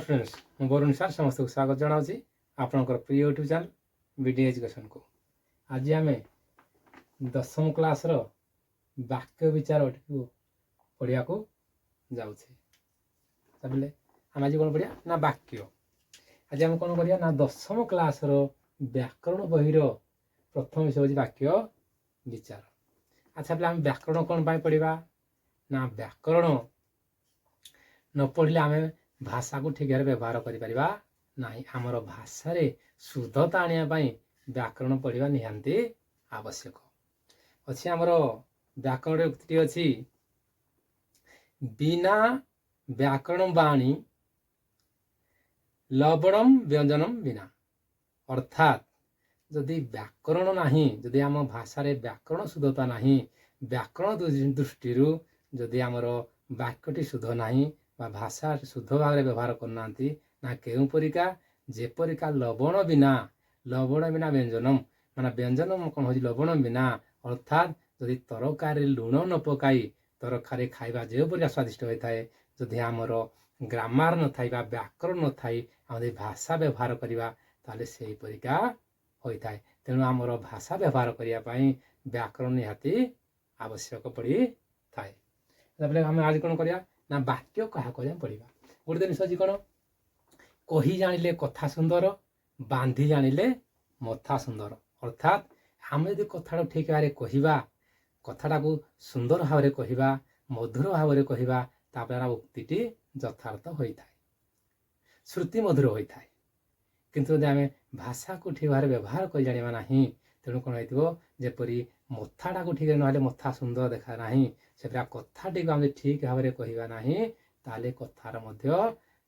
Friends मु वरुण सार समस्त को स्वागत जनावि आपणकर प्रिय यूट्यूब चैनल बीडी एजुकेशन को। आज आम 10वीं क्लास रो वाक्य विचार पढ़िया को जाऊे बोले आम आज कौन पढ़िया ना वाक्य। आज आम कौन करिया ना 10वीं क्लास रो व्याकरण बही प्रथम विषय हूँ वाक्य विचार। अच्छा बोले आम व्याकरण कौन पढ़ा ना व्याकरण न पढ़ले आम भाषा को ठीक भाव व्यवहार करिपरिबा नाही। आमर भाषा रे शुद्धता आनिया व्याकरण पढ़ा निहांती आवश्यक अच्छी। आमर व्याकरण उक्ति अच्छी बिना व्याकरण वाणी लवणम व्यंजनम बिना। अर्थात जदि व्याकरण नाही, जदि आम भाषा रे व्याकरण शुद्धता नाही, व्याकरण दृष्टि जदि आमर वाक्यटी शुद्ध नाही बा भाषा शुद्ध भाव व्यवहार करना ना केउ परिका जेपरिका लवण बिना व्यंजनम माना व्यंजनम कौन हो लवण बिना। अर्थात जदि तरकारी लुण न पकाई तरकारी खाइबा जो परिका स्वादिष्ट होता है, जदि आमर ग्रामार न थाई बा व्याकरण न थाई आम भाषा व्यवहार करवा ताले से परिका होता है। तेणु आमर भाषा व्यवहार करने व्याकरण निहाती आवश्यक पड़ी थाए। आम आज कौन करिया ना वाक्य क्या पढ़ा गोटे जिन अच्छी कौन कही जानिले कथा सुंदर बांधी जानिले मथा सुंदर। अर्थात आम यदि कथा ठीक भाव कहवा कथाटा को सुंदर भाव कहवा मधुर भाव कहवा तापर उक्ति यथार्थ होता है, श्रुति मधुर होता है। किंतु आम भाषा को ठीक भाव व्यवहार कर जाना ना तेणु कौन होपरी मथाटा को ठीक ना मथा सुंदर देखा ना से कथाटी को आम ठीक भाव कहवा ना ताले कथार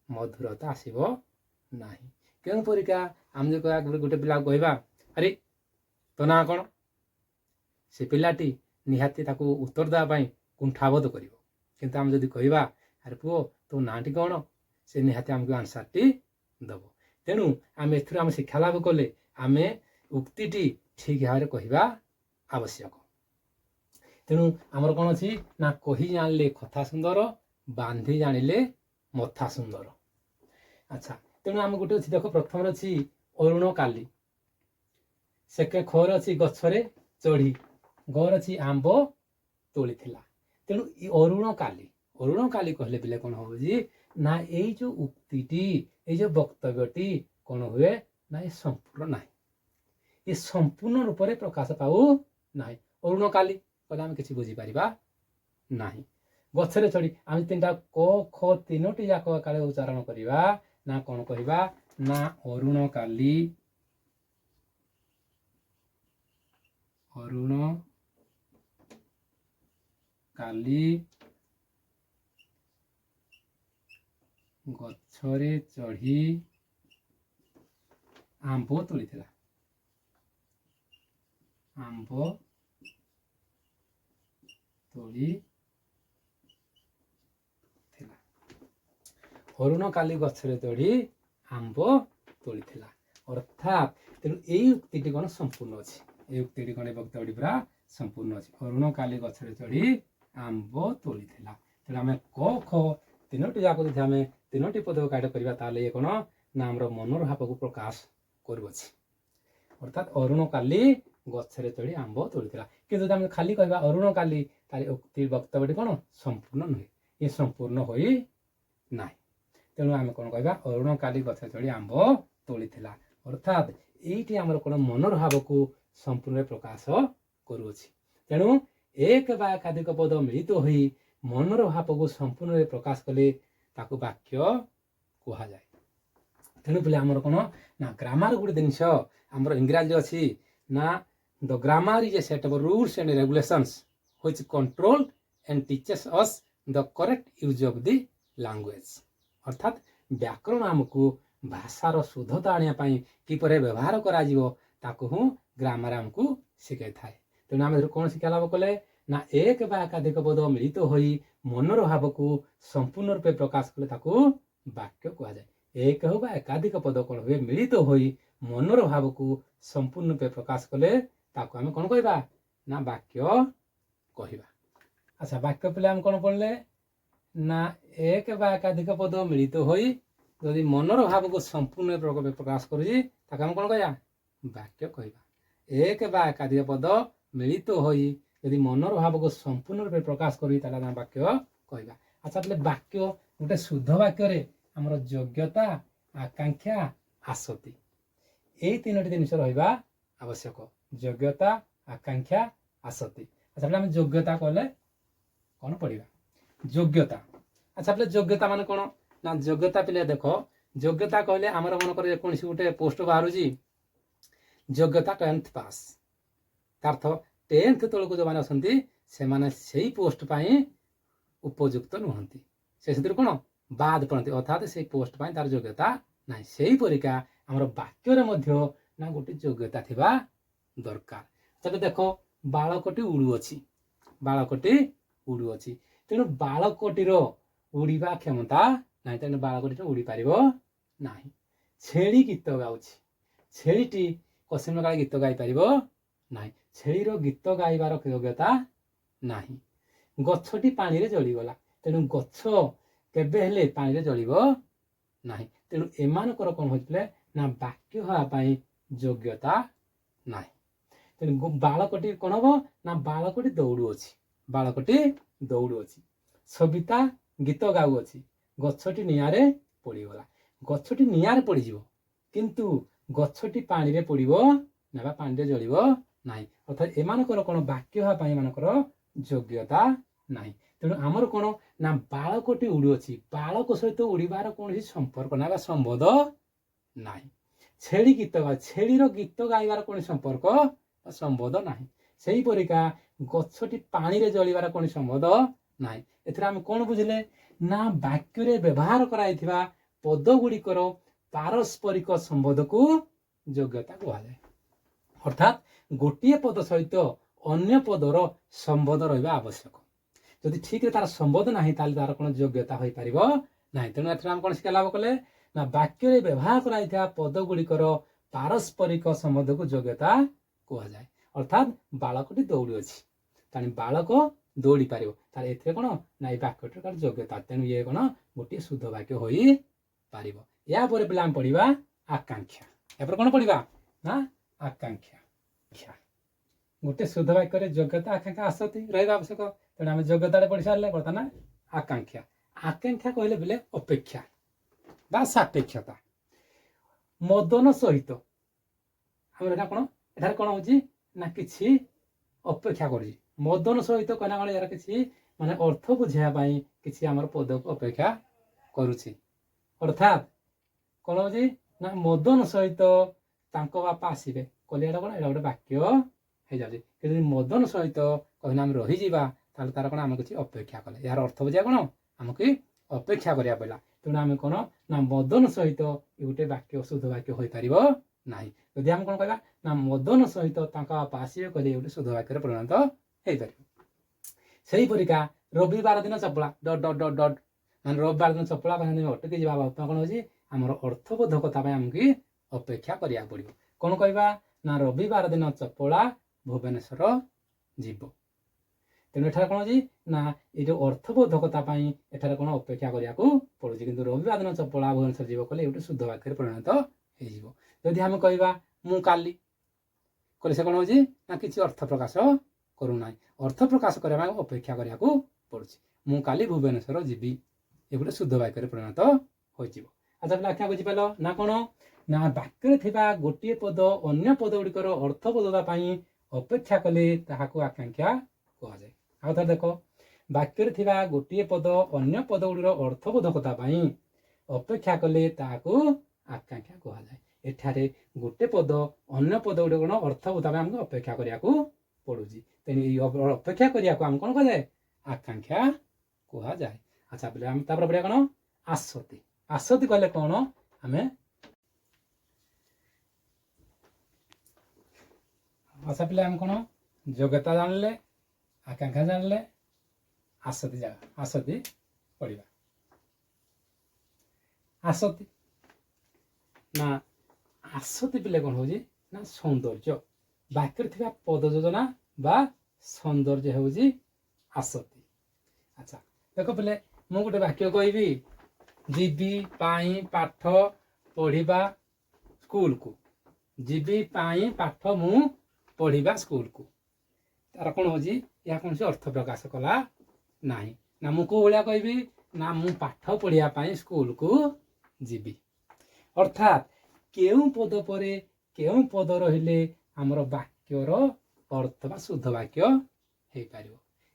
मधुरता आसब ना। क्यों परिका आम जो कह गोटे पिला कहवा अरे तो ना कौन से पिलाटी निहाती ताकू उत्तर देवाई कुंठाबोध कर। किंतु आम जदि कहवा अरे पुओ तो नाटी कौन से निहाती आमको आंसरटी दब। तेणु आम एम शिक्षा लाभ कले आम उक्ति ठीक भाव कहवा आवश्यक। तेणु आमर कौन अच्छी ना कही जानिले कथा सुंदर बांधी जानिले मथा सुंदर। अच्छा तेणु आम गोटे अच्छी देख प्रथम अच्छी अरुण काली सेके खर अच्छी गछरे चढ़ी घर अच्छी आंब तोली थिला। तेणु अरुण काली कहले बिले कौन हो ना यही जो उक्ति जो वक्तव्यटी कौन हुए ना ये संपूर्ण ना, ये संपूर्ण रूप से प्रकाश पाऊ ना। अरुण काली कहले आम किसी बुझीपर ना। गछरे चढ़ी आम तीन क ख तीनोटी जाक काले उच्चारण करवा ना कौन कहवा ना अरुण काली गछरे चढ़ी आंब तोली थिला। आंब तोली थिला। अरुण काली गछरे चढ़ी आंब तोली थिला। अर्थात तेणु यही उक्ति कौन संपूर्ण अच्छी, ये उक्ति कौन वक्तव्य पूरा संपूर्ण अच्छी। अरुण काली गछरे चढ़ी आंब तोली थिला। तेणु आम क ख तीनोटी जाक जो आम तीनोटी पद काट करवा ताले ये कौन ना आमर मनोर भाव को प्रकाश करुच्छी। अर्थात अरुण काली गछरे चढ़ी आंब तोली थिला। किंतु आम खाली कहवा अरुण काली तार उक्ति वक्तव्यटी कौन संपूर्ण नुहे, ये संपूर्ण होई ना। तेणु आम कौन कहवा अरुण काली गछरे चढ़ी आंब तोली थिला। अर्थात ये आमर कौन मनोर भाव को संपूर्ण प्रकाश करुच्छी। तेणु एक बा एकाधिक पद मिलित हो मनोर भाव को संपूर्ण प्रकाश कले ताकू वाक्य कह जाए। तेणु बोले आमर कौन ना ग्रामार गोटे जिनस आमर इंग्राजी अच्छी ना the grammar is a set of rules and regulations which control and teaches us the correct use of the language. अर्थात व्याकरण आमको भाषार शुद्धता आने किपर व्यवहार कर ग्रामार आमको शिखाई थाए। तेणु आम कौन शिक्षा लाभ कले ना एक बा एकाधिक पद मिलित हो मनोर भाव को संपूर्ण रूपे प्रकाश कले ताकू वाक्य कह जाए। एक हो बा एकाधिक पद कौन हुए मिलित हो मनोर भाव को संपूर्ण रूपे प्रकाश कले ताकू आम कौन कहवा ना वाक्य कहवा। अच्छा वाक्य पे आम कौन पढ़ले ना एक बा एकाधिक पद मिलित हो ଯଦି ମନର ଭାବକୁ ସମ୍ପୂର୍ଣ୍ଣ ଭାବେ ପ୍ରକାଶ କରୁଛି ତାକୁ ଆମେ କ'ଣ କହିବା? ବାକ୍ୟ କହିବା। ଏକ ବା ଏକାଧିକ ପଦ ମିଳିତ ହୋଇ ଯଦି ମନର ଭାବକୁ ସମ୍ପୂର୍ଣ୍ଣ ରୂପେ ପ୍ରକାଶ କରୁଛି ତାହେଲେ ଆମେ ବାକ୍ୟ କହିବା। ଆଚ୍ଛା, ତାହେଲେ ବାକ୍ୟ ଗୋଟେ ଶୁଦ୍ଧ ବାକ୍ୟରେ ଆମର ଯୋଗ୍ୟତା, ଆକାଂକ୍ଷା, ଆସକ୍ତି ଏଇ ତିନୋଟି ଜିନିଷ ରହିବା ଆବଶ୍ୟକ। ଯୋଗ୍ୟତା, ଆକାଂକ୍ଷା, ଆସକ୍ତି। ଆଚ୍ଛା, ଆମେ ଯୋଗ୍ୟତା କହିଲେ କ'ଣ ପଢ଼ିବା? ଯୋଗ୍ୟତା। ଆଚ୍ଛା, ପିଲେ ଯୋଗ୍ୟତା ମାନେ କ'ଣ? ନା ଯୋଗ୍ୟତା ପିଲେ ଦେଖ, ଯୋଗ୍ୟତା କହିଲେ ଆମର ମନେକର ଯେକୌଣସି ଗୋଟେ ପୋଷ୍ଟ ବାହାରୁଛି, ଯୋଗ୍ୟତା 10th ପାସ୍। ତାର୍ଥ 10th ତଳକୁ ଯେଉଁମାନେ ଅଛନ୍ତି ସେମାନେ ସେଇ ପୋଷ୍ଟ ପାଇଁ ଉପଯୁକ୍ତ ନୁହନ୍ତି, ସେ ସେଥିରୁ କ'ଣ ବାଦ ପଡ଼ନ୍ତି, ଅର୍ଥାତ୍ ସେଇ ପୋଷ୍ଟ ପାଇଁ ତାର ଯୋଗ୍ୟତା ନାହିଁ। ସେହିପରିକା ଆମର ବାକ୍ୟରେ ମଧ୍ୟ ନା ଗୋଟେ ଯୋଗ୍ୟତା ଥିବା ଦରକାର। ତେବେ ଦେଖ, ବାଳକଟି ଉଡ଼ୁଅଛି, ବାଳକଟି ଉଡ଼ୁଅଛି, ତେଣୁ ବାଳକଟିର ଉଡ଼ିବା କ୍ଷମତା ନାହିଁ, ତେଣୁ ବାଳକଟି ଉଡ଼ି ପାରିବ ନାହିଁ। ଛେଳି ଗୀତ ଗାଉଛି, ଛେଳିଟି କୌଣସି ପ୍ରକାର ଗୀତ ଗାଇପାରିବ ନାହିଁ, ଛେଳିର ଗୀତ ଗାଇବାର ଯୋଗ୍ୟତା ନାହିଁ। ଗଛଟି ପାଣିରେ ଜଳିଗଲା, ତେଣୁ ଗଛ କେବେ ହେଲେ ପାଣିରେ ଜଳିବ ନାହିଁ। ତେଣୁ ଏମାନଙ୍କର କ'ଣ ହୋଇଥିଲେ ନା ବାକ୍ୟ ହେବା ପାଇଁ ଯୋଗ୍ୟତା ନାହିଁ। ତେଣୁ ବାଳକଟି କ'ଣ ହବ ନା ବାଳକଟି ଦୌଡ଼ୁଅଛି, ବାଳକଟି ଦୌଡ଼ୁଅଛି। ସବିତା ଗୀତ ଗାଉଅଛି, ଗଛଟି ନିଆଁରେ ପୋଡ଼ିଗଲା। ଗଛଟି ନିଆଁରେ ପୋଡ଼ିଯିବ, କିନ୍ତୁ ଗଛଟି ପାଣିରେ ପୋଡ଼ିବ ନା ବା ପାଣିରେ ଜଳିବ ନାହିଁ। ଅର୍ଥାତ୍ ଏମାନଙ୍କର କ'ଣ ବାକ୍ୟ ହେବା ପାଇଁ ଏମାନଙ୍କର ଯୋଗ୍ୟତା ନାହିଁ। ତେଣୁ ଆମର କ'ଣ ନା ବାଳକଟି ଉଡ଼ୁଅଛି, ବାଳକ ସହିତ ଉଡ଼ିବାର କୌଣସି ସମ୍ପର୍କ ନାହିଁ ବା ସମ୍ବନ୍ଧ ନାହିଁ। ଛେଳି ଗୀତ ଗାଏ, ଛେଳିର ଗୀତ ଗାଇବାର କୌଣସି ସମ୍ପର୍କ ବା ସମ୍ବନ୍ଧ ନାହିଁ। ସେହିପରିକା ଗଛଟି ପାଣିରେ ଜଳିବାର କୌଣସି ସମ୍ବନ୍ଧ ନାହିଁ। ଏଥିରେ ଆମେ କ'ଣ ବୁଝିଲେ ନା ବାକ୍ୟରେ ବ୍ୟବହାର କରାଯାଇଥିବା ପଦ ଗୁଡ଼ିକର ପାରସ୍ପରିକ ସମ୍ବନ୍ଧକୁ ଯୋଗ୍ୟତା କୁହାଯାଏ। ଅର୍ଥାତ୍ ଗୋଟିଏ ପଦ ସହିତ ଅନ୍ୟ ପଦର ସମ୍ବନ୍ଧ ରହିବା ଆବଶ୍ୟକ। ଯଦି ଠିକରେ ତାର ସମ୍ବନ୍ଧ ନାହିଁ ତାହେଲେ ତାର କ'ଣ ଯୋଗ୍ୟତା ହୋଇପାରିବ ନାହିଁ। ତେଣୁ ଏଥିରେ ଆମେ କ'ଣ ଶିକ୍ଷା ଲାଭ କଲେ ନା ବାକ୍ୟରେ ବ୍ୟବହାର କରାଯାଇଥିବା ପଦ ଗୁଡ଼ିକର ପାରସ୍ପରିକ ସମ୍ବନ୍ଧକୁ ଯୋଗ୍ୟତା କୁହାଯାଏ। ଅର୍ଥାତ୍ ବାଳକଟି ଦୌଡ଼ୁଅଛି, ତେଣୁ ବାଳକ ଦୌଡ଼ି ପାରିବ, ତାହେଲେ ଏଥିରେ କ'ଣ ନା ଏଇ ବାକ୍ୟଟିର ଯୋଗ୍ୟତା, ତେଣୁ ଇଏ କ'ଣ ଗୋଟିଏ ଶୁଦ୍ଧ ବାକ୍ୟ ହୋଇପାରିବ। ଏହାପରେ ପିଲା ଆମେ ପଢ଼ିବା ଆକାଂକ୍ଷା। ଏହାପରେ କ'ଣ ପଢ଼ିବା ନା ଆକାଂକ୍ଷା। ଗୋଟେ ଶୁଦ୍ଧ ବାକ୍ୟରେ ଯୋଗ୍ୟତା, ଆକାଂକ୍ଷା, ଆସକ୍ତି ରହିବା ଆବଶ୍ୟକ। ତେଣୁ ଆମେ ଯୋଗ୍ୟତାରେ ପଢ଼ି ସାରିଲେ, ବର୍ତ୍ତମାନ ଆକାଂକ୍ଷା। ଆକାଂକ୍ଷା କହିଲେ ବୋଲେ ଅପେକ୍ଷା ବା ସାପେକ୍ଷତା। ମଦନ ସହିତ ଆମର ଏଇଟା କ'ଣ, ଏଠାରେ କ'ଣ ହେଉଛି ନା କିଛି ଅପେକ୍ଷା କରୁଛି। ମଦନ ସହିତ କହିଲା କ'ଣ ଏହାର କିଛି ମାନେ ଅର୍ଥ ବୁଝାଇବା ପାଇଁ କିଛି ଆମର ପଦକୁ ଅପେକ୍ଷା କରୁଛି। ଅର୍ଥାତ୍ କ'ଣ ହେଉଛି ନା ମଦନ ସହିତ ତାଙ୍କ ବାପା ଆସିବେ କହିଲେ ଏଇଟା କ'ଣ, ଏଇଟା ଗୋଟେ ବାକ୍ୟ ହେଇଯାଉଛି। କିନ୍ତୁ ମଦନ ସହିତ କହିଲେ ଆମେ ରହିଯିବା ତାହେଲେ ତାର କ'ଣ ଆମେ କିଛି ଅପେକ୍ଷା କଲେ, ଏହାର ଅର୍ଥ ବୁଝିବା କ'ଣ ଆମକୁ ଅପେକ୍ଷା କରିବା ପଡ଼ିଲା। ତେଣୁ ଆମେ କ'ଣ ନା ମଦନ ସହିତ ଏ ଗୋଟେ ବାକ୍ୟ ଶୁଦ୍ଧ ବାକ୍ୟ ହୋଇପାରିବ ନାହିଁ। ଯଦି ଆମେ କ'ଣ କହିବା ନା ମଦନ ସହିତ ତାଙ୍କ ବାପା ଆସିବେ କହିଲେ ଗୋଟେ ଶୁଦ୍ଧ ବାକ୍ୟରେ ପରିଣତ ହେଇପାରିବ। ସେହିପରିକା ରବିବାର ଦିନ ଚପଳା ଡଟ୍ ଡଟ୍ ଡଟ୍ ଡଟ୍, ମାନେ ରବିବାର ଦିନ ଚପଳା ପାଇଁ ଅଟକି ଯିବା ବାପା କ'ଣ ହେଉଛି ଆମର ଅର୍ଥବୋଧକତା ପାଇଁ ଆମକୁ ଅପେକ୍ଷା କରିବାକୁ ପଡ଼ିବ। କ'ଣ କହିବା ନା ରବିବାର ଦିନ ଚପଳା ଭୁବନେଶ୍ୱର ଯିବ। ତେଣୁ ଏଠାରେ କ'ଣ ହେଉଛି ନା ଏଇ ଯେଉଁ ଅର୍ଥବୋଧକତା ପାଇଁ ଏଠାରେ କ'ଣ ଅପେକ୍ଷା କରିବାକୁ ପଡ଼ୁଛି। କିନ୍ତୁ ରବିବାର ଦିନ ଚପଳା ଭୁବନେଶ୍ୱର ଯିବ କହିଲେ ଗୋଟେ ଶୁଦ୍ଧ ବାକ୍ୟରେ ପରିଣତ ହେଇଯିବ। ଯଦି ଆମେ କହିବା ମୁଁ କାଲି କହିଲେ ସେ କ'ଣ ହେଉଛି ନା କିଛି ଅର୍ଥ ପ୍ରକାଶ କରୁନାହିଁ, ଅର୍ଥ ପ୍ରକାଶ କରିବା ପାଇଁ ଅପେକ୍ଷା କରିବାକୁ ପଡ଼ୁଛି। ମୁଁ କାଲି ଭୁବନେଶ୍ୱର ଯିବି, ଏ ଗୋଟେ ଶୁଦ୍ଧ ବାକ୍ୟରେ ପରିଣତ ହୋଇଯିବ। ଆଚ୍ଛା ପିଲା ଆଖ୍ୟା ବୁଝିପାରିଲ ନା କ'ଣ ନା ବାକ୍ୟରେ ଥିବା ଗୋଟିଏ ପଦ ଅନ୍ୟ ପଦ ଗୁଡ଼ିକର ଅର୍ଥବୋଧତା ପାଇଁ ଅପେକ୍ଷା କଲେ ତାହାକୁ ଆକାଂକ୍ଷା କୁହାଯାଏ। ଆଉ ଥରେ ଦେଖ, ବାକ୍ୟରେ ଥିବା ଗୋଟିଏ ପଦ ଅନ୍ୟ ପଦ ଗୁଡ଼ିକର ଅର୍ଥବୋଧକତା ପାଇଁ ଅପେକ୍ଷା କଲେ ତାହାକୁ ଆକାଂକ୍ଷା କୁହାଯାଏ। ଏଠାରେ ଗୋଟେ ପଦ ଅନ୍ୟ ପଦ ଗୁଡ଼ିକର ଅର୍ଥବୋଧତା ପାଇଁ ଆମକୁ ଅପେକ୍ଷା କରିବାକୁ ପଡ଼ୁଛି। ତେଣୁ ଏଇ ଅପେକ୍ଷା କରିବାକୁ ଆମେ କ'ଣ କୁହାଯାଏ ଆକାଂକ୍ଷା କୁହାଯାଏ। ଆଚ୍ଛା ପିଲା ଆମେ ତାପରେ ପଢ଼ିବା କ'ଣ ଆସକ୍ତି। ଆସକ୍ତି କହିଲେ କ'ଣ ଆମେ ଆଶା ପିଲା ଆମେ କ'ଣ ଯୋଗ୍ୟତା ଜାଣିଲେ, ଆକାଂକ୍ଷା ଜାଣିଲେ, ଆସକ୍ତି ପଢ଼ିବା। ଆସକ୍ତି ନା ଆସକ୍ତି ପିଲେ କ'ଣ ହେଉଛି ନା ସୌନ୍ଦର୍ଯ୍ୟ, ବାକ୍ୟରେ ଥିବା ପଦ ଯୋଜନା ବା ସୌନ୍ଦର୍ଯ୍ୟ ହେଉଛି ଆସକ୍ତି। ଆଚ୍ଛା ଦେଖ ପିଲେ, ମୁଁ ଗୋଟେ ବାକ୍ୟ କହିବି, ଯିବି ପାଇଁ ପାଠ ପଢ଼ିବା ସ୍କୁଲକୁ। ଯିବି ପାଇଁ ପାଠ ମୁଁ ପଢ଼ିବା ସ୍କୁଲକୁ। ତାର କ'ଣ ହେଉଛି, ଏହା କୌଣସି ଅର୍ଥ ପ୍ରକାଶ କଲା ନାହିଁ। ନା ମୁଁ କେଉଁ ଭଳିଆ କହିବି, ନା ମୁଁ ପାଠ ପଢ଼ିବା ପାଇଁ ସ୍କୁଲକୁ ଯିବି। ଅର୍ଥାତ୍ କେଉଁ ପଦ ପରେ କେଉଁ ପଦ ରହିଲେ ଆମର ବାକ୍ୟର ଅର୍ଥ ବା ଶୁଦ୍ଧ ବାକ୍ୟ ହେଇପାରିବ।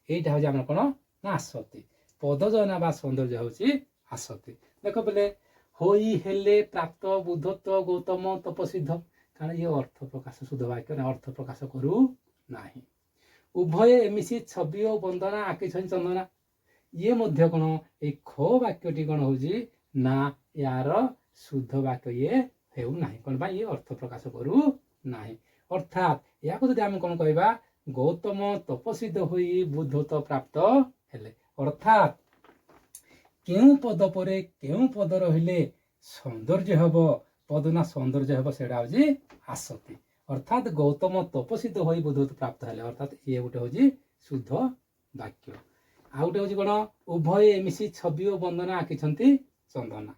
এইটা ହେଉଛି ଆମର କ'ଣ, ନା ଆସତି। ପଦଯୋଜନା ବା ସୌନ୍ଦର୍ଯ୍ୟ ହେଉଛି ଆସତି। ଦେଖ ବୋଲେ ହୋଇ ହେଲେ ପ୍ରାପ୍ତ ବୁଦ୍ଧତ୍ୱ ଗୌତମ ତପସିଦ୍ଧ, କାରଣ ଇଏ ଅର୍ଥ ପ୍ରକାଶ ଶୁଦ୍ଧ ବାକ୍ୟ ଅର୍ଥ ପ୍ରକାଶ କରୁ ନାହିଁ। ଉଭୟ ମିଶି ଛବି ଓ ବନ୍ଦନା ଆଙ୍କିଛନ୍ତି ଚନ୍ଦନା, ଇଏ ମଧ୍ୟ କ'ଣ, ଏଇ ଖ ବାକ୍ୟଟି କ'ଣ ହେଉଛି, ନା ୟାର ଶୁଦ୍ଧ ବାକ୍ୟ ଇଏ ହେଉନାହିଁ। କ'ଣ ପାଇଁ, ଇଏ ଅର୍ଥ ପ୍ରକାଶ କରୁ ନାହିଁ। ଅର୍ଥାତ୍ ଏହାକୁ ଯଦି ଆମେ କ'ଣ କହିବା, ଗୌତମ ତପସିଦ୍ଧ ହୋଇ ବୁଦ୍ଧତ୍ୱ ପ୍ରାପ୍ତ ହେଲେ। ଅର୍ଥାତ୍ କେଉଁ ପଦ ପରେ କେଉଁ ପଦ ରହିଲେ ସୌନ୍ଦର୍ଯ୍ୟ ହେବ, ପଦ ନା ସୌନ୍ଦର୍ଯ୍ୟ ହେବ, ସେଇଟା ହେଉଛି ଆସତି। ଅର୍ଥାତ୍ ଗୌତମ ତପସିଦ୍ଧ ହୋଇ ବୁଦ୍ଧତ୍ୱ ପ୍ରାପ୍ତ ହେଲେ, ଅର୍ଥାତ୍ ଇଏ ଗୋଟେ ହେଉଛି ଶୁଦ୍ଧ ବାକ୍ୟ। ଆଉ ଗୋଟେ ହେଉଛି କ'ଣ, ଉଭୟ ମିଶି ଛବି ଓ ବନ୍ଦନା ଆଙ୍କିଛନ୍ତି ଚନ୍ଦନା,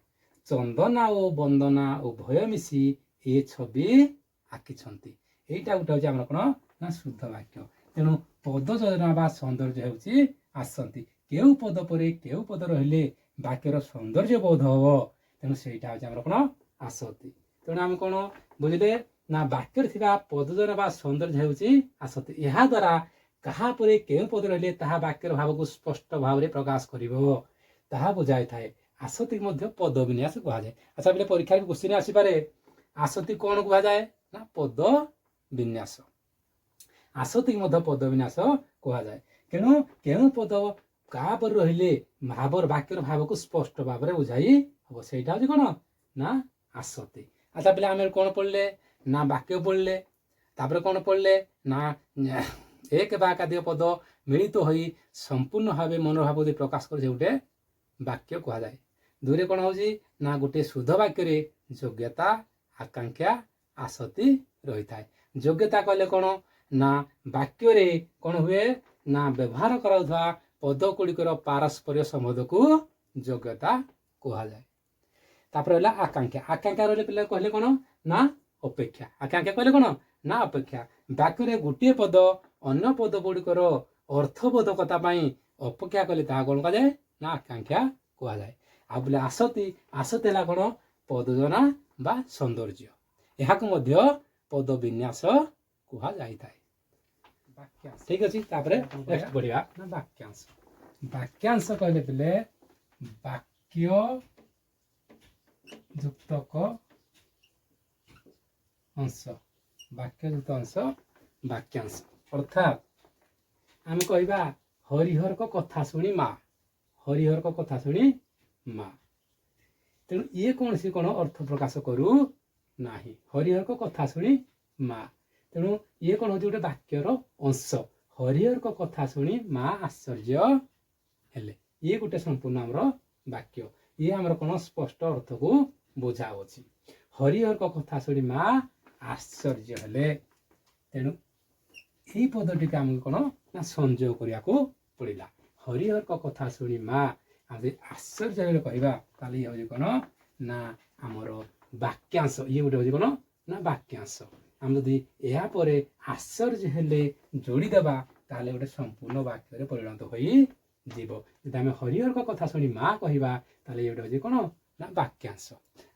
ଚନ୍ଦନା ଓ ବନ୍ଦନା ଉଭୟ ମିଶି ଏ ଛବି ଆଙ୍କିଛନ୍ତି। এইটা ଗୋଟେ ହେଉଛି ଆମର କ'ଣ, ନା ଶୁଦ୍ଧ ବାକ୍ୟ। ତେଣୁ ପଦ ଯୋଜନା ବା ସୌନ୍ଦର୍ଯ୍ୟ ହେଉଛି ଆସନ୍ତି। କେଉଁ ପଦ ପରେ କେଉଁ ପଦ ରହିଲେ ବାକ୍ୟର ସୌନ୍ଦର୍ଯ୍ୟ ବୋଧ ହେବ, ତେଣୁ ସେଇଟା ହେଉଛି ଆମର କ'ଣ, ଆସନ୍ତି। ତେଣୁ ଆମେ କ'ଣ ବୁଝିଲେ, ନା ବାକ୍ୟରେ ଥିବା ପଦ ଯୋଜନା ବା ସୌନ୍ଦର୍ଯ୍ୟ ହେଉଛି ଆସନ୍ତି। ଏହାଦ୍ୱାରା କାହା ପରେ କେଉଁ ପଦ ରହିଲେ ତାହା ବାକ୍ୟର ଭାବକୁ ସ୍ପଷ୍ଟ ଭାବରେ ପ୍ରକାଶ କରିବ, ତାହା ବୁଝାଇଥାଏ। ଆସତି ମଧ୍ୟ ପଦ ବିନ୍ୟାସ କୁହାଯାଏ। ଆଚ୍ଛା ବୋଲେ ପରୀକ୍ଷାରେ କ୍ୱେଶ୍ଚିନ୍ ଆସିପାରେ, ଆସତି କ'ଣ କୁହାଯାଏ, ନା ପଦ ବିନ୍ୟାସ। ଆସତିକି ମଧ୍ୟ ପଦ ବିନ୍ୟାସ କୁହାଯାଏ। ତେଣୁ କେଉଁ ପଦ କାହା ପରେ ରହିଲେ ବାକ୍ୟର ଭାବକୁ ସ୍ପଷ୍ଟ ଭାବରେ ବୁଝାଇ ହେବ, ସେଇଟା ହେଉଛି କ'ଣ, ନା ଆସତି। ଆଚ୍ଛା ପିଲା ଆମେ କ'ଣ ପଢ଼ିଲେ, ନା ବାକ୍ୟ ପଢ଼ିଲେ। ତାପରେ କ'ଣ ପଢ଼ିଲେ, ନା ଏକ ବା ଏକାଧିକ ପଦ ମିଳିତ ହୋଇ ସମ୍ପୂର୍ଣ୍ଣ ଭାବେ ମନର ଭାବ ଦେଇ ପ୍ରକାଶ କରୁଛି ଗୋଟେ ବାକ୍ୟ କୁହାଯାଏ। ଦୁଇରେ କ'ଣ ହେଉଛି, ନା ଗୋଟେ ଶୁଦ୍ଧ ବାକ୍ୟରେ ଯୋଗ୍ୟତା, ଆକାଂକ୍ଷା, ଆସତି ରହିଥାଏ। ଯୋଗ୍ୟତା କହିଲେ କ'ଣ, ନା ବାକ୍ୟରେ କ'ଣ ହୁଏ, ନା ବ୍ୟବହାର କରାଯାଉଥିବା ପଦ ଗୁଡ଼ିକର ପାରସ୍ପରିକ ସମ୍ବନ୍ଧକୁ ଯୋଗ୍ୟତା କୁହାଯାଏ। ତାପରେ ରହିଲା ଆକାଂକ୍ଷା। ଆକାଂକ୍ଷା ରହିଲେ ପିଲା କହିଲେ କ'ଣ, ନା ଅପେକ୍ଷା। ଆକାଂକ୍ଷା କହିଲେ କ'ଣ, ନା ଅପେକ୍ଷା। ବାକ୍ୟରେ ଗୋଟିଏ ପଦ ଅନ୍ୟ ପଦ ଗୁଡ଼ିକର ଅର୍ଥବୋଧକତା ପାଇଁ ଅପେକ୍ଷା କଲେ ତାହା କ'ଣ କୁହାଯାଏ, ନା ଆକାଂକ୍ଷା କୁହାଯାଏ। ଆଉ ବୋଲେ ଆସତି, ଆସତି ହେଲା କ'ଣ, ପଦଯୋଜନା ବା ସୌନ୍ଦର୍ଯ୍ୟ। ଏହାକୁ ମଧ୍ୟ ପଦ ବିନ୍ୟାସ କୁହାଯାଇଥାଏ। ଠିକ ଅଛି। ତାପରେ ନେକ୍ସଟ ପଢିବା, ନା ବାକ୍ୟାଂଶ। ବାକ୍ୟାଂଶ କହିଲେ ପିଲେ ବାକ୍ୟ ଯୁକ୍ତକ ଅଂଶ, ବାକ୍ୟ ଯୁକ୍ତ ଅଂଶ ବାକ୍ୟାଂଶ। ଅର୍ଥାତ୍ ଆମେ କହିବା ହରିହରଙ୍କ କଥା ଶୁଣି ମା, ହରିହରଙ୍କ କଥା ଶୁଣି ମା। ତେଣୁ ଇଏ କୌଣସି କ'ଣ ଅର୍ଥ ପ୍ରକାଶ କରୁ ନାହିଁ। ହରିହରଙ୍କ କଥା ଶୁଣି ମା, ତେଣୁ ଇଏ କ'ଣ ହେଉଛି ଗୋଟେ ବାକ୍ୟର ଅଂଶ। ହରିହରଙ୍କ କଥା ଶୁଣି ମା ଆଶ୍ଚର୍ଯ୍ୟ ହେଲେ, ଇଏ ଗୋଟେ ସମ୍ପୂର୍ଣ୍ଣ ଆମର ବାକ୍ୟ। ଇଏ ଆମର କ'ଣ ସ୍ପଷ୍ଟ ଅର୍ଥକୁ ବୁଝାଉଛି। ହରିହରଙ୍କ କଥା ଶୁଣି ମା ଆଶ୍ଚର୍ଯ୍ୟ ହେଲେ, ତେଣୁ এই ପଦଟିକୁ ଆମକୁ କ'ଣ, ନା ସଂଯୋଗ କରିବାକୁ ପଡ଼ିଲା। ହରିହରଙ୍କ କଥା ଶୁଣି ମା ଆମେ ଆଶ୍ଚର୍ଯ୍ୟ ହେଲେ କହିବା, ତାହେଲେ ଇଏ ହେଉଛି କ'ଣ, ନା ଆମର ବାକ୍ୟାଂଶ। ଇଏ ଗୋଟେ ହେଉଛି କ'ଣ, ନା ବାକ୍ୟାଂଶ। ଆମେ ଯଦି ଏହା ପରେ ଆଶ୍ଚର୍ଯ୍ୟ ହେଲେ ଯୋଡ଼ିଦେବା, ତାହେଲେ ଗୋଟେ ସମ୍ପୂର୍ଣ୍ଣ ବାକ୍ୟରେ ପରିଣତ ହୋଇଯିବ। ଯଦି ଆମେ ହରିହରଙ୍କ କଥା ଶୁଣି ମା କହିବା, ତାହେଲେ ଇଏ ଗୋଟେ ହେଉଛି କ'ଣ, ନା ବାକ୍ୟାଂଶ।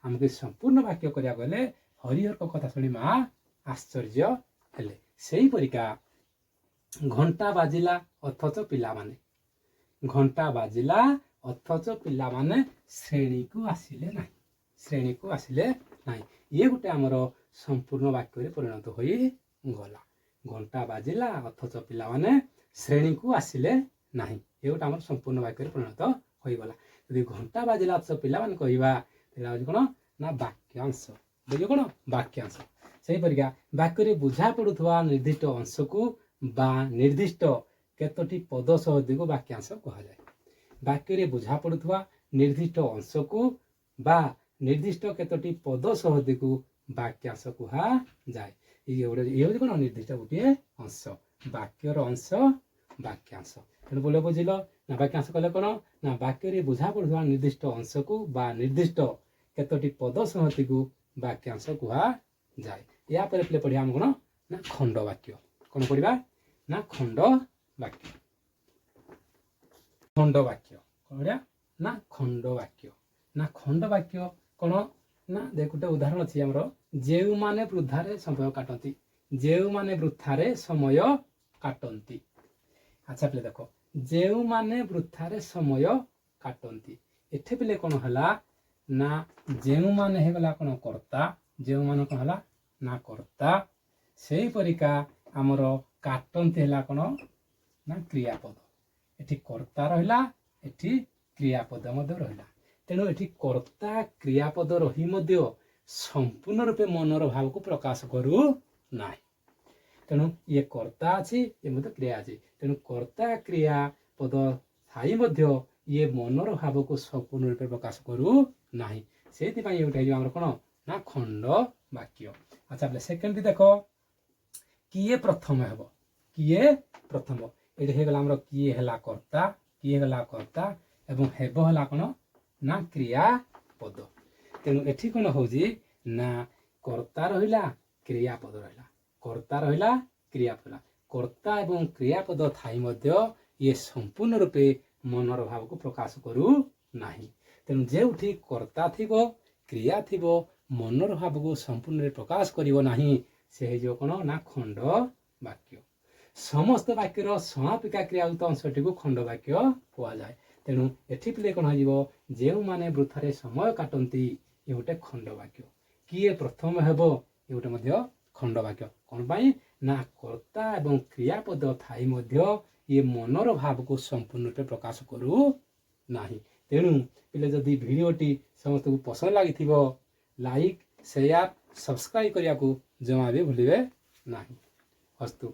ଆମକୁ ସମ୍ପୂର୍ଣ୍ଣ ବାକ୍ୟ କରିବାକୁ ହେଲେ ହରିହରଙ୍କ କଥା ଶୁଣି ମା ଆଶ୍ଚର୍ଯ୍ୟ ହେଲେ। ସେହିପରିକା ଘଣ୍ଟା ବାଜିଲା ଅଥଚ ପିଲାମାନେ, ଘଣ୍ଟା ବାଜିଲା ଅଥଚ ପିଲାମାନେ ଶ୍ରେଣୀକୁ ଆସିଲେ ନାହିଁ, ଶ୍ରେଣୀକୁ ଆସିଲେ ନାହିଁ। ଇଏ ଗୋଟେ ଆମର ସମ୍ପୂର୍ଣ୍ଣ ବାକ୍ୟରେ ପରିଣତ ହୋଇଗଲା। ଘଣ୍ଟା ବାଜିଲା ଅଥଚ ପିଲାମାନେ ଶ୍ରେଣୀକୁ ଆସିଲେ ନାହିଁ, ଇଏ ଗୋଟେ ଆମର ସମ୍ପୂର୍ଣ୍ଣ ବାକ୍ୟରେ ପରିଣତ ହୋଇଗଲା। ଯଦି ଘଣ୍ଟା ବାଜିଲା ଅଥଚ ପିଲାମାନେ କହିବା, ସେଇଟା ହେଉଛି କ'ଣ, ନା ବାକ୍ୟାଂଶ। ବୁଝିବ କ'ଣ, ବାକ୍ୟାଂଶ। ସେହିପରିକା ବାକ୍ୟରେ ବୁଝା ପଡ଼ୁଥିବା ନିର୍ଦ୍ଦିଷ୍ଟ ଅଂଶକୁ ବା ନିର୍ଦ୍ଦିଷ୍ଟ କେତୋଟି ପଦ ସହଯୋଗକୁ ବାକ୍ୟାଂଶ କୁହାଯାଏ। ବାକ୍ୟରେ ବୁଝା ପଡ଼ୁଥିବା ନିର୍ଦ୍ଦିଷ୍ଟ ଅଂଶକୁ ବା ନିର୍ଦ୍ଦିଷ୍ଟ କେତୋଟି ପଦ ସହଯୋଗକୁ ବାକ୍ୟାଂଶ କୁହାଯାଏ। ଇଏ ହେଉଛି କ'ଣ, ନିର୍ଦ୍ଦିଷ୍ଟ ଗୋଟିଏ ଅଂଶ। ବାକ୍ୟର ଅଂଶ ବାକ୍ୟାଂଶ। ତେଣୁ ବୋଲେ ବୁଝିଲ ନା ବାକ୍ୟାଂଶ କଲେ କ'ଣ ନା ବାକ୍ୟରେ ବୁଝା ପଡ଼ୁଥିବା ନିର୍ଦ୍ଦିଷ୍ଟ ଅଂଶକୁ ବା ନିର୍ଦ୍ଦିଷ୍ଟ କେତୋଟି ପଦ ସଂହତିକୁ ବାକ୍ୟାଂଶ କୁହାଯାଏ। ୟା ପରେ ପିଲେ ପଢ଼ିବା ଆମେ କ'ଣ ନା ଖଣ୍ଡ ବାକ୍ୟ। କ'ଣ ପଢ଼ିବା ନା ଖଣ୍ଡ ବାକ୍ୟ। ଖଣ୍ଡ ବାକ୍ୟ କ'ଣ ପଢ଼ିବା ନା ଖଣ୍ଡ ବାକ୍ୟ। ନା ଖଣ୍ଡ ବାକ୍ୟ କ'ଣ ନା ଦେଖ ଗୋଟେ ଉଦାହରଣ ଅଛି ଆମର ଯେଉଁମାନେ ବୃଥାରେ ସମୟ କାଟନ୍ତି। ଯେଉଁମାନେ ବୃଥାରେ ସମୟ କାଟନ୍ତି। ଆଚ୍ଛା ପିଲେ ଦେଖ ଯେଉଁମାନେ ବୃଥାରେ ସମୟ କାଟନ୍ତି। ଏଠି ପିଲେ କ'ଣ ହେଲା ନା ଯେଉଁମାନେ ହେଇଗଲା କ'ଣ କର୍ତ୍ତା। ଯେଉଁମାନେ କ'ଣ ହେଲା ନା କର୍ତ୍ତା। ସେହିପରିକା ଆମର କାଟନ୍ତି ହେଲା କ'ଣ ନା କ୍ରିୟାପଦ। ଏଠି କର୍ତ୍ତା ରହିଲା ଏଠି କ୍ରିୟାପଦ ମଧ୍ୟ ରହିଲା। ତେଣୁ ଏଠି କର୍ତ୍ତା କ୍ରିୟାପଦ ରହି ମଧ୍ୟ ସମ୍ପୂର୍ଣ୍ଣ ରୂପେ ମନର ଭାବକୁ ପ୍ରକାଶ କରୁ ନାହିଁ। ତେଣୁ ଇଏ କର୍ତ୍ତା ଅଛି ଇଏ ମଧ୍ୟ କ୍ରିୟା ଅଛି। ତେଣୁ କର୍ତ୍ତା କ୍ରିୟା ପଦ ଥାଇ ମଧ୍ୟ ଇଏ ମନର ଭାବକୁ ସମ୍ପୂର୍ଣ୍ଣ ରୂପେ ପ୍ରକାଶ କରୁ ନାହିଁ। ସେଇଥିପାଇଁ ଏଇଟା ହେଇଯିବ ଆମର କ'ଣ ନା ଖଣ୍ଡ ବାକ୍ୟ। ଆଚ୍ଛା ବୋଲେ ସେକେଣ୍ଡ ଦେଖ କିଏ ପ୍ରଥମ ହେବ। କିଏ ପ୍ରଥମ ଏଠି ହେଇଗଲା ଆମର କିଏ ହେଲା କର୍ତ୍ତା। କିଏ ହେଲା କର୍ତ୍ତା ଏବଂ ହେବ ହେଲା କ'ଣ ନା କ୍ରିୟାପଦ। ତେଣୁ ଏଠି କ'ଣ ହେଉଛି ନା କର୍ତ୍ତା ରହିଲା କ୍ରିୟାପଦ ରହିଲା। କର୍ତ୍ତା ରହିଲା କ୍ରିୟାପଦ। କର୍ତ୍ତା ଏବଂ କ୍ରିୟାପଦ ଥାଇ ମଧ୍ୟ ଇଏ ସମ୍ପୂର୍ଣ୍ଣ ରୂପେ ମନର ଭାବକୁ ପ୍ରକାଶ କରୁ ନାହିଁ। ତେଣୁ ଯେଉଁଠି କର୍ତ୍ତା ଥିବ କ୍ରିୟା ଥିବ ମନର ଭାବକୁ ସମ୍ପୂର୍ଣ୍ଣରେ ପ୍ରକାଶ କରିବ ନାହିଁ ସେ ହେଇଯିବ କ'ଣ ନା ଖଣ୍ଡ ବାକ୍ୟ। ସମସ୍ତ ବାକ୍ୟର ସମାପିକା କ୍ରିୟାଯୁକ୍ତ ଅଂଶଟିକୁ ଖଣ୍ଡ ବାକ୍ୟ କୁହାଯାଏ। ତେଣୁ ଏଠି ପିଲେ କ'ଣ ହେଇଯିବ ଯେଉଁମାନେ ବୃଥାରେ ସମୟ କାଟନ୍ତି ଏ ଗୋଟେ ଖଣ୍ଡ ବାକ୍ୟ। କିଏ ପ୍ରଥମ ହେବ ଏ ଗୋଟେ ମଧ୍ୟ ଖଣ୍ଡ ବାକ୍ୟ। କ'ଣ ପାଇଁ ନା କର୍ତ୍ତା ଏବଂ କ୍ରିୟାପଦ ଥାଇ ମଧ୍ୟ ଇଏ ମନର ଭାବକୁ ସମ୍ପୂର୍ଣ୍ଣ ରୂପେ ପ୍ରକାଶ କରୁ ନାହିଁ। ତେଣୁ ପିଲେ ଯଦି ଭିଡ଼ିଓଟି ସମସ୍ତଙ୍କୁ ପସନ୍ଦ ଲାଗିଥିବ ଲାଇକ୍ ସେୟାର ସବସ୍କ୍ରାଇବ୍ କରିବାକୁ ଜମା ବି ଭୁଲିବେ ନାହିଁ। ଅସ୍ତୁ।